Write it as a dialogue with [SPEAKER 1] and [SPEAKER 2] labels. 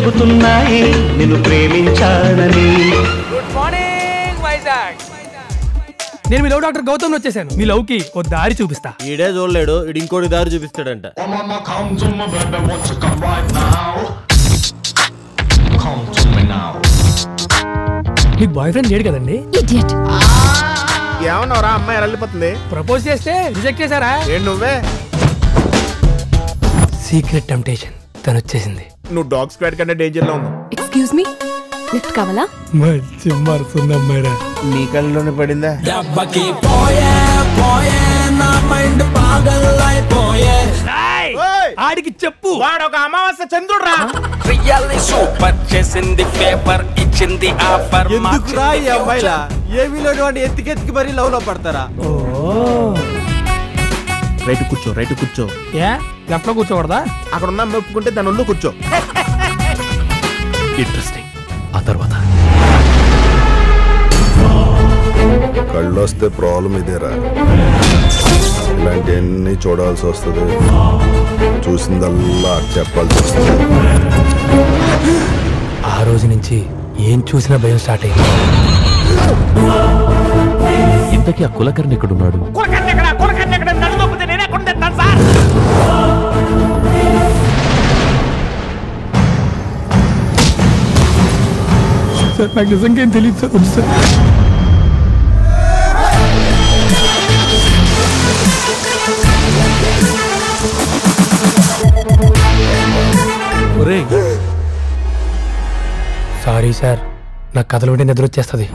[SPEAKER 1] చెబుతున్నాయి నిన్ను ప్రేమించానని.
[SPEAKER 2] Good morning Vizag. నేను మీ లవ్ డాక్టర్ గౌతమ్ వచ్చేసాను. మీ లవ్ కి ఓ దారి చూపిస్తా.
[SPEAKER 3] ఈడే చూడలేడు, ఇడు ఇంకోటి దారి చూపిస్తాడంట.
[SPEAKER 2] మీకు బాయ్ ఫ్రెండ్ లేడు కదండి?
[SPEAKER 4] ఏమన్నావురా? అమ్మాయి వెళ్ళిపోతుంది.
[SPEAKER 2] ప్రపోజ్ చేస్తే రిజెక్ట్ చేశారా?
[SPEAKER 4] నువ్వే
[SPEAKER 2] సీక్రెట్ టెంప్టేషన్ తను వచ్చేసింది.
[SPEAKER 4] నువ్వు డాగ్ స్క్వాడ్ కంటే డేంజర్ లో ఉన్నావు.
[SPEAKER 5] ఎక్స్క్యూజ్ మీ, లిఫ్ట్ కావాలా?
[SPEAKER 2] మంచి మరుతుంది అమ్మాయిరా.
[SPEAKER 4] నీ కళ్ళలోనే పడిందా?
[SPEAKER 2] ఆడికి చెప్పు,
[SPEAKER 4] వాడు ఒక అమావాస్య చంద్రుడ్రా.
[SPEAKER 6] సూపర్ చేసింది పేపర్ ఇచ్చింది ఆఫర్.
[SPEAKER 3] ఎందుకురా ఈ అమ్మాయిలా ఏమీలోని వాడిని ఎత్తికెత్తికి మరీ లవ్ లో పడతారా?
[SPEAKER 4] రైట్ కూర్చో, రైట్ కూర్చో.
[SPEAKER 2] ఏ లెఫ్ట్ లో కూర్చోకూడదా?
[SPEAKER 4] అక్కడ ఉన్న అమ్మాయి ఒప్పుకుంటే దాని ఒళ్ళు కూర్చో.
[SPEAKER 6] ఇంట్రెస్టింగ్. ఆ తర్వాత
[SPEAKER 7] కళ్ళొస్తే ప్రాబ్లం ఇదేరా. ఇలాంటివన్నీ చూడాల్సి వస్తుంది, చూసిందల్లా చెప్పాల్సి వస్తుంది.
[SPEAKER 2] ఆ రోజు నుంచి ఏం చూసినా భయం స్టార్ట్ అయింది.
[SPEAKER 6] ఇంతకీ ఆ కులకర్ణి ఎక్కడున్నాడు?
[SPEAKER 2] సార్ నాకు నిజంగా ఏం తెలియదు సార్. వద్దు సార్. సారీ సార్, నాకు కథలు ఉంటే నిద్ర వచ్చేస్తుంది.